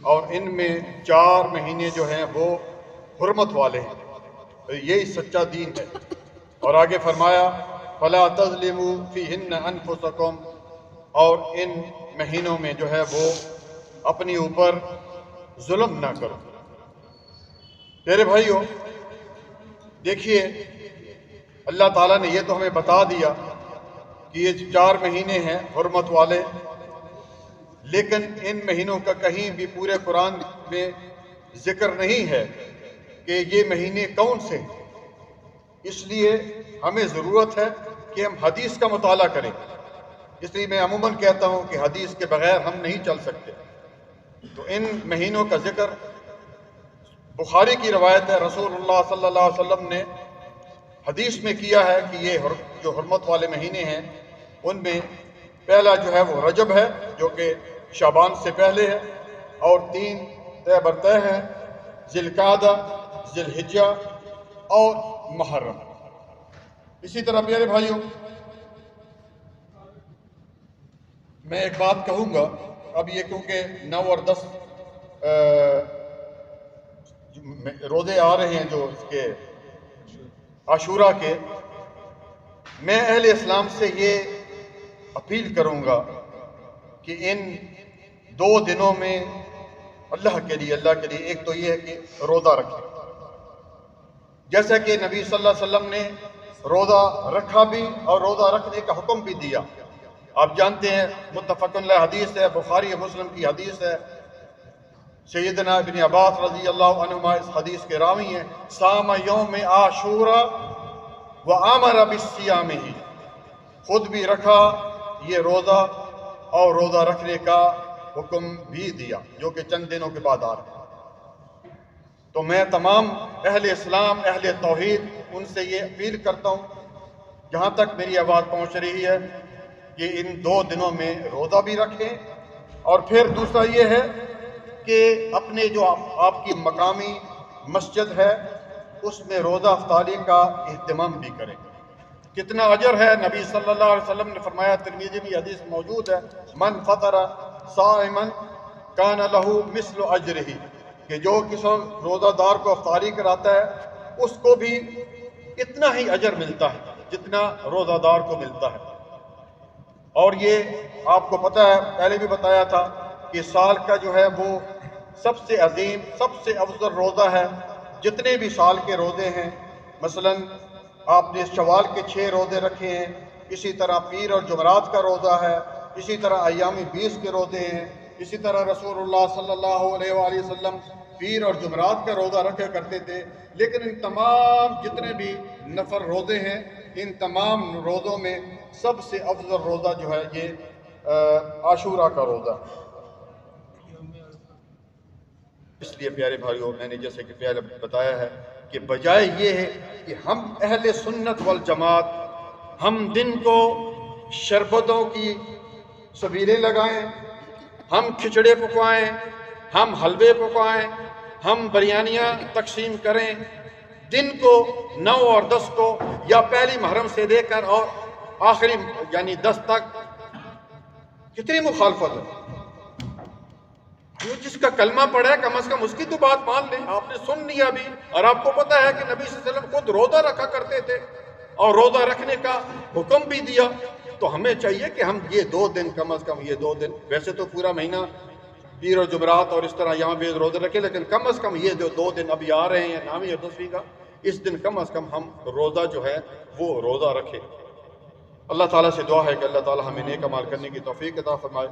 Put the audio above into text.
اور ان میں 4 مہینے جو ہیں وہ حرمت والے ہیں، یہی سچا دین ہے۔ اور آگے فرمایا فَلَا تَظْلِمُوا فِيهِنَّ أَنفُسَكُمْ، اور ان مہینوں میں جو ہے وہ اپنی اوپر ظلم نہ کرو۔ میرے بھائیو، دیکھیے اللہ تعالیٰ نے یہ تو ہمیں بتا دیا کہ یہ 4 مہینے ہیں حرمت والے، لیکن ان مہینوں کا کہیں بھی پورے قرآن میں ذکر نہیں ہے کہ یہ مہینے کون سے ہیں۔ اس لیے ہمیں ضرورت ہے کہ ہم حدیث کا مطالعہ کریں۔ اس لیے میں عموماً کہتا ہوں کہ حدیث کے بغیر ہم نہیں چل سکتے۔ تو ان مہینوں کا ذکر بخاری کی روایت ہے، رسول اللہ صلی اللہ علیہ وسلم نے حدیث میں کیا ہے کہ یہ جو حرمت والے مہینے ہیں ان میں پہلا جو ہے وہ رجب ہے، جو کہ شعبان سے پہلے ہے، اور 3 طے برطے ہیں، ذی القعدہ، ذی الحجہ اور محرم۔ اسی طرح پیارے بھائیوں، میں ایک بات کہوں گا، اب یہ کیونکہ 9 اور 10 روزے آ رہے ہیں جو اس کے عاشورہ کے، میں اہل اسلام سے یہ اپیل کروں گا کہ ان 2 دنوں میں اللہ کے لیے ایک تو یہ ہے کہ روزہ رکھیں، جیسا کہ نبی صلی اللہ علیہ وسلم نے روزہ رکھا بھی اور روزہ رکھنے کا حکم بھی دیا۔ آپ جانتے ہیں متفق علیہ حدیث ہے، بخاری مسلم کی حدیث ہے، سیدنا ابن عباس رضی اللہ عنہما اس حدیث کے راوی ہیں، صام یوم عاشوراء وآمر بالصیام، خود بھی رکھا یہ روزہ اور روزہ رکھنے کا حکم بھی دیا، جو کہ چند دنوں کے بعد آ رہا ہے۔ تو میں تمام اہل اسلام، اہل توحید، ان سے یہ اپیل کرتا ہوں جہاں تک میری آواز پہنچ رہی ہے کہ ان 2 دنوں میں روزہ بھی رکھیں، اور پھر دوسرا یہ ہے کہ اپنے جو آپ کی مقامی مسجد ہے اس میں روزہ افطاری کا اہتمام بھی کریں۔ کتنا اجر ہے، نبی صلی اللہ علیہ وسلم نے فرمایا، ترمذی میں حدیث موجود ہے، من فطر صائما کان لہ مثل اجرہ، کہ جو کسی روزہ دار کو افطاری کراتا ہے اس کو بھی اتنا ہی اجر ملتا ہے جتنا روزہ دار کو ملتا ہے۔ اور یہ آپ کو پتہ ہے، پہلے بھی بتایا تھا کہ سال کا جو ہے وہ سب سے عظیم، سب سے افضل روزہ ہے جتنے بھی سال کے روزے ہیں۔ مثلا آپ نے شوال کے 6 روزے رکھے ہیں، اسی طرح پیر اور جمعرات کا روزہ ہے، اسی طرح ایام 20 کے روزے ہیں، اسی طرح رسول اللہ صلی اللہ علیہ وآلہ وسلم پیر اور جمعرات کا روزہ رکھا کرتے تھے۔ لیکن ان تمام جتنے بھی نفر روزے ہیں، ان تمام روزوں میں سب سے افضل روزہ جو ہے یہ عاشورہ کا روزہ۔ اس لیے پیارے بھائیوں، میں نے جیسے کہ پہلے بتایا ہے کہ بجائے یہ ہے کہ ہم اہل سنت والجماعت ہم دن کو شربتوں کی سبیلیں لگائیں، ہم کھچڑے پکوائیں، ہم حلوے پکوائیں، ہم بریانیاں تقسیم کریں، دن کو 9 اور 10 کو یا پہلی محرم سے لے کر اور آخری یعنی 10 تک، کتنی مخالفت ہے۔ جو جس کا کلمہ پڑھا ہے کم از کم اس کی تو بات مان لیں۔ آپ نے سن لیا بھی، اور آپ کو پتہ ہے کہ نبی صلی اللہ علیہ وسلم خود روزہ رکھا کرتے تھے اور روزہ رکھنے کا حکم بھی دیا۔ تو ہمیں چاہیے کہ ہم یہ 2 دن کم از کم، یہ 2 دن، ویسے تو پورا مہینہ پیر اور جمعرات اور اس طرح یہاں بھی روزے رکھے، لیکن کم از کم یہ جو 2 دن ابھی آ رہے ہیں 9ویں اور 10ویں کا، اس دن کم از کم ہم روزہ جو ہے وہ روزہ رکھیں۔ اللہ تعالیٰ سے دعا ہے کہ اللہ تعالیٰ ہمیں نیک اعمال کرنے کی توفیق عطا فرمائے۔